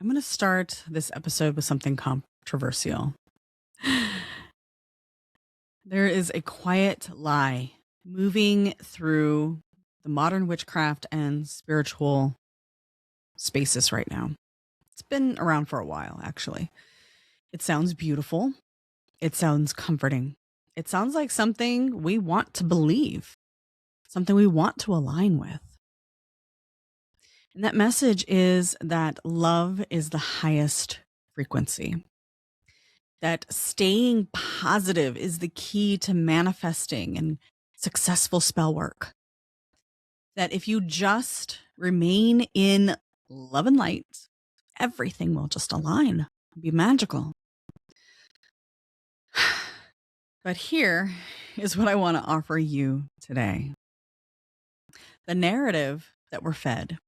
I'm going to start this episode with something controversial. There is a quiet lie moving through the modern witchcraft and spiritual spaces right now. It's been around for a while, actually. It sounds beautiful. It sounds comforting. It sounds like something we want to believe, something we want to align with. And that message is that love is the highest frequency. That staying positive is the key to manifesting and successful spell work. That if you just remain in love and light, everything will just align and be magical. But here is what I want to offer you today. The narrative that we're fed,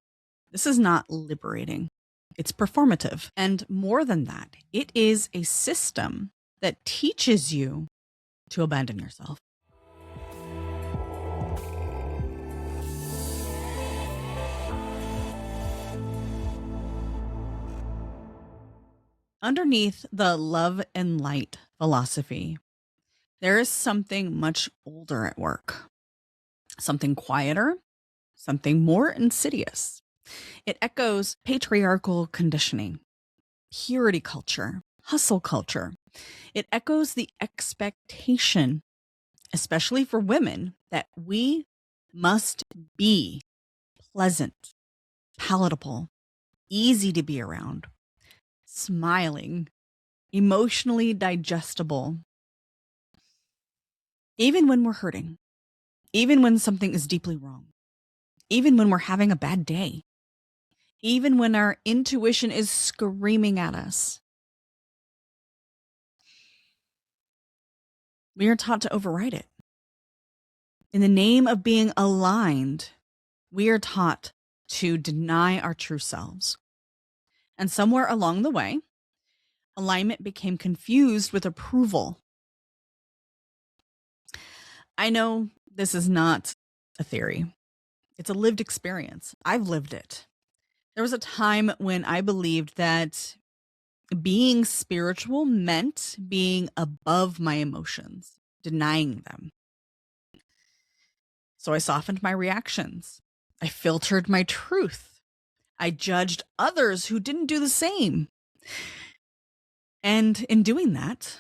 this is not liberating. It's performative. And more than that, it is a system that teaches you to abandon yourself. Underneath the love and light philosophy, there is something much older at work, something quieter, something more insidious. It echoes patriarchal conditioning, purity culture, hustle culture. It echoes the expectation, especially for women, that we must be pleasant, palatable, easy to be around, smiling, emotionally digestible, even when we're hurting, even when something is deeply wrong, even when we're having a bad day, even when our intuition is screaming at us. We are taught to override it. In the name of being aligned, we are taught to deny our true selves. And somewhere along the way, alignment became confused with approval. I know this is not a theory. It's a lived experience. I've lived it. There was a time when I believed that being spiritual meant being above my emotions, denying them. So I softened my reactions. I filtered my truth. I judged others who didn't do the same. And in doing that,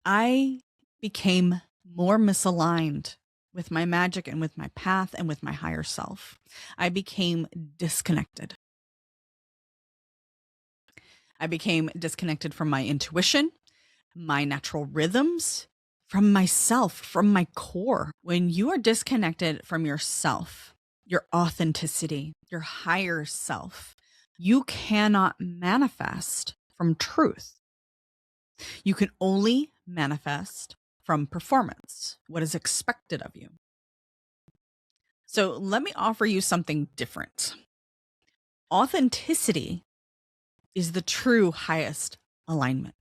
I became more misaligned with my magic and with my path and with my higher self. I became disconnected. I became disconnected from my intuition, my natural rhythms, from myself, from my core. When you are disconnected from yourself, your authenticity, your higher self, you cannot manifest from truth. You can only manifest from performance, what is expected of you. So let me offer you something different. Authenticity is the true highest alignment.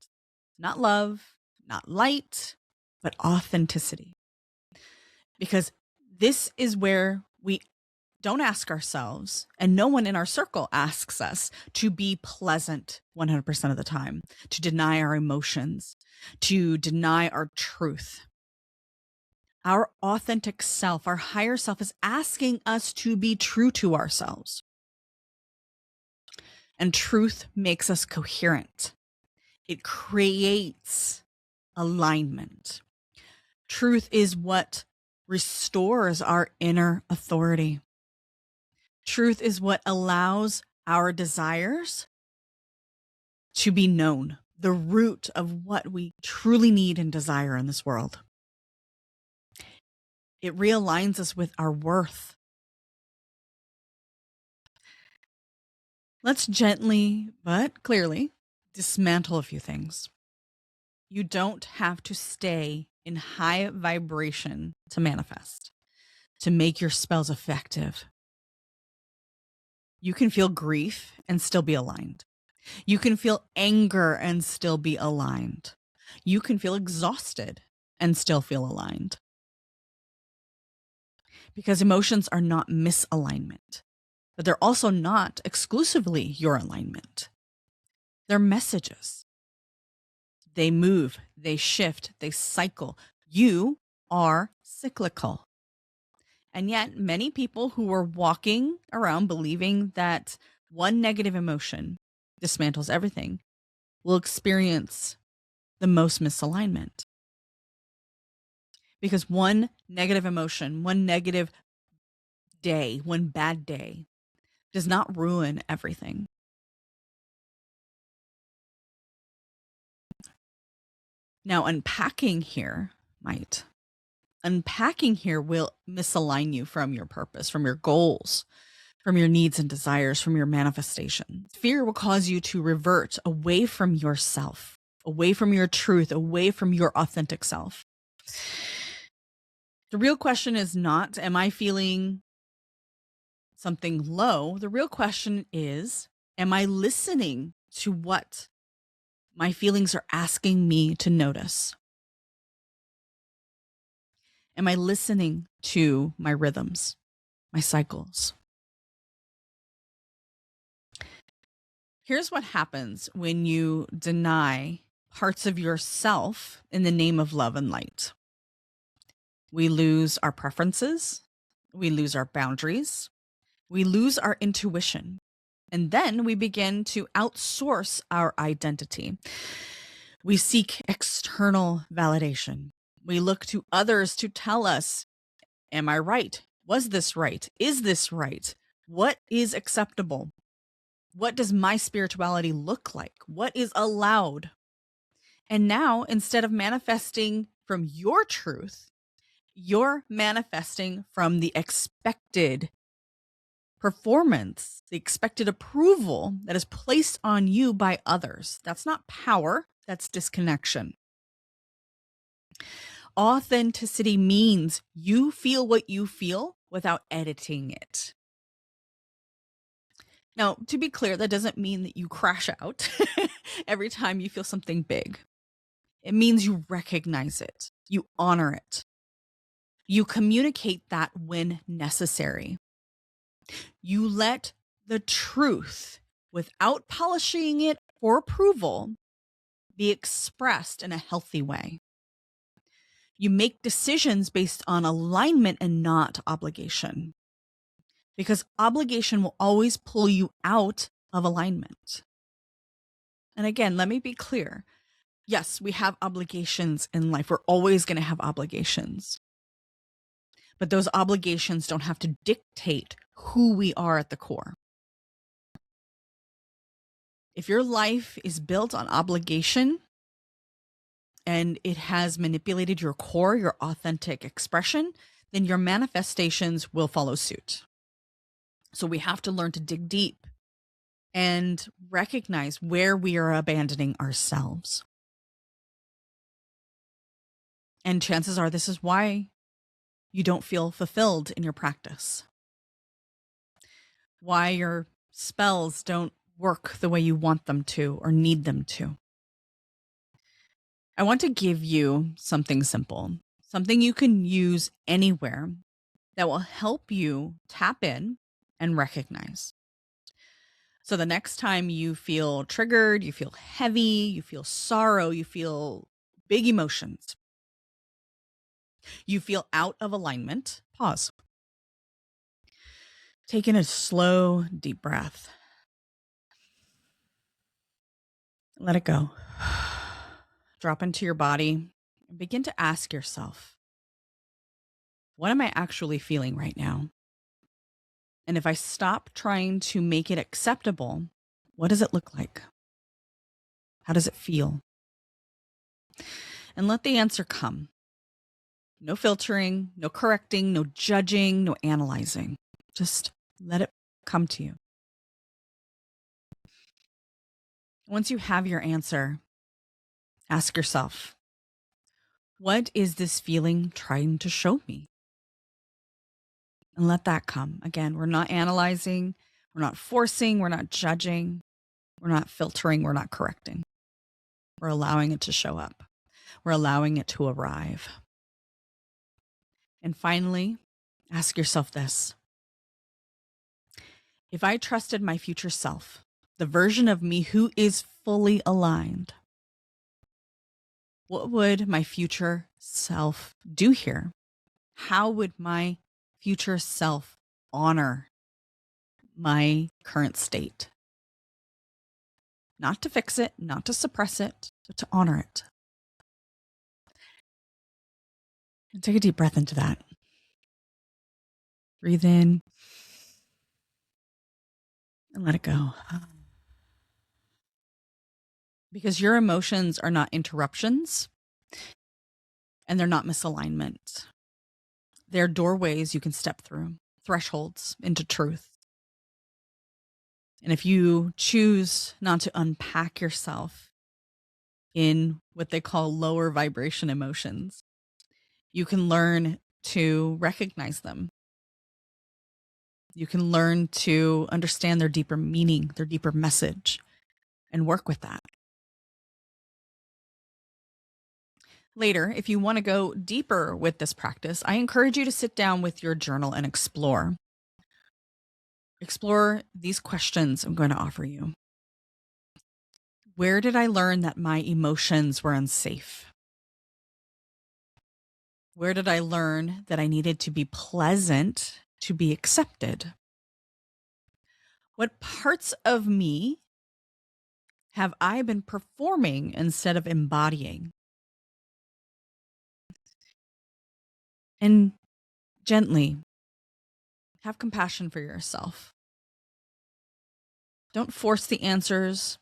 Not love, not light, but authenticity. Because this is where we don't ask ourselves, and no one in our circle asks us to be pleasant 100% of the time, to deny our emotions, to deny our truth. Our authentic self, our higher self, is asking us to be true to ourselves. And truth makes us coherent. It creates alignment. Truth is what restores our inner authority. Truth is what allows our desires to be known, the root of what we truly need and desire in this world. It realigns us with our worth. Let's gently but clearly dismantle a few things. You don't have to stay in high vibration to manifest, to make your spells effective. You can feel grief and still be aligned. You can feel anger and still be aligned. You can feel exhausted and still feel aligned. Because emotions are not misalignment, but they're also not exclusively your alignment. They're messages. They move, they shift, they cycle. You are cyclical. And yet, many people who are walking around believing that one negative emotion dismantles everything will experience the most misalignment. Because one negative emotion, one negative day, one bad day does not ruin everything. Now, unpacking here will misalign you from your purpose, from your goals, from your needs and desires, from your manifestation. Fear will cause you to revert away from yourself, away from your truth, away from your authentic self. The real question is not, am I feeling something low? The real question is, am I listening to what my feelings are asking me to notice? Am I listening to my rhythms, my cycles? Here's what happens when you deny parts of yourself in the name of love and light. We lose our preferences. We lose our boundaries. We lose our intuition. And then we begin to outsource our identity. We seek external validation. We look to others to tell us, am I right? Was this right? Is this right? What is acceptable? What does my spirituality look like? What is allowed? And now, instead of manifesting from your truth, you're manifesting from the expected performance, the expected approval that is placed on you by others. That's not power, that's disconnection. Authenticity means you feel what you feel without editing it. Now, to be clear, that doesn't mean that you crash out every time you feel something big. It means you recognize it, you honor it, you communicate that when necessary. You let the truth, without polishing it for approval, be expressed in a healthy way. You make decisions based on alignment and not obligation, because obligation will always pull you out of alignment. And again, let me be clear. Yes, we have obligations in life. We're always going to have obligations. But those obligations don't have to dictate who we are at the core. If your life is built on obligation and it has manipulated your core, your authentic expression, then your manifestations will follow suit. So we have to learn to dig deep and recognize where we are abandoning ourselves. And chances are this is why you don't feel fulfilled in your practice, why your spells don't work the way you want them to or need them to. I want to give you something simple, something you can use anywhere that will help you tap in and recognize. So the next time you feel triggered, you feel heavy, you feel sorrow, you feel big emotions, you feel out of alignment, pause. Take in a slow, deep breath. Let it go. Drop into your body and begin to ask yourself, what am I actually feeling right now? And if I stop trying to make it acceptable, what does it look like? How does it feel? And let the answer come. No filtering, no correcting, no judging, no analyzing. Just let it come to you. Once you have your answer, ask yourself, what is this feeling trying to show me? And let that come. Again, we're not analyzing, we're not forcing, we're not judging, we're not filtering, we're not correcting. We're allowing it to show up. We're allowing it to arrive. And finally, ask yourself this. If I trusted my future self, the version of me who is fully aligned, what would my future self do here? How would my future self honor my current state? Not to fix it, not to suppress it, but to honor it. And take a deep breath into that. Breathe in and let it go. Because your emotions are not interruptions and they're not misalignment. They're doorways you can step through, thresholds into truth. And if you choose not to unpack yourself in what they call lower vibration emotions, you can learn to recognize them. You can learn to understand their deeper meaning, their deeper message, and work with that. Later, if you want to go deeper with this practice, I encourage you to sit down with your journal and explore. Explore these questions I'm going to offer you. Where did I learn that my emotions were unsafe? Where did I learn that I needed to be pleasant to be accepted? What parts of me have I been performing instead of embodying? And gently have compassion for yourself. Don't force the answers.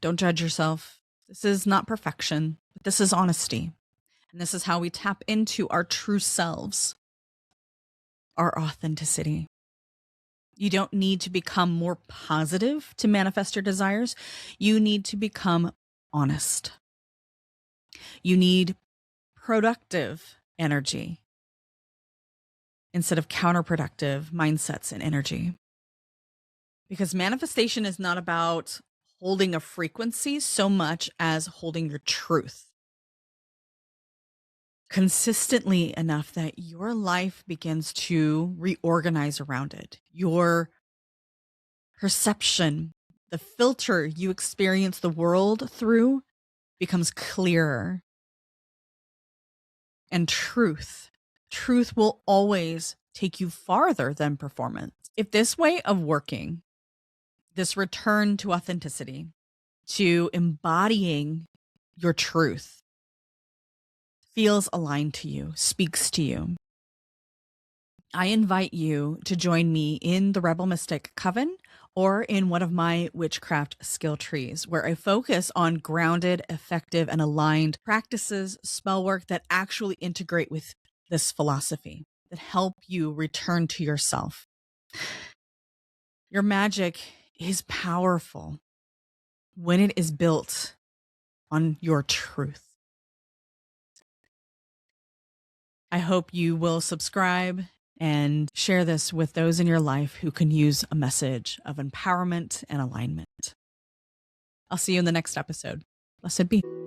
Don't judge yourself. This is not perfection, but this is honesty. And this is how we tap into our true selves, our authenticity. You don't need to become more positive to manifest your desires. You need to become honest. You need productive energy instead of counterproductive mindsets and energy. Because manifestation is not about holding a frequency so much as holding your truth consistently enough that your life begins to reorganize around it. Your perception, the filter you experience the world through becomes clearer. And truth will always take you farther than performance. If this way of working, this return to authenticity, to embodying your truth, feels aligned to you, speaks to you, I invite you to join me in the Rebel Mystic Coven or in one of my witchcraft skill trees, where I focus on grounded, effective, and aligned practices, spell work that actually integrate with this philosophy, that help you return to yourself. Your magic is powerful when it is built on your truth. I hope you will subscribe and share this with those in your life who can use a message of empowerment and alignment. I'll see you in the next episode. Blessed be.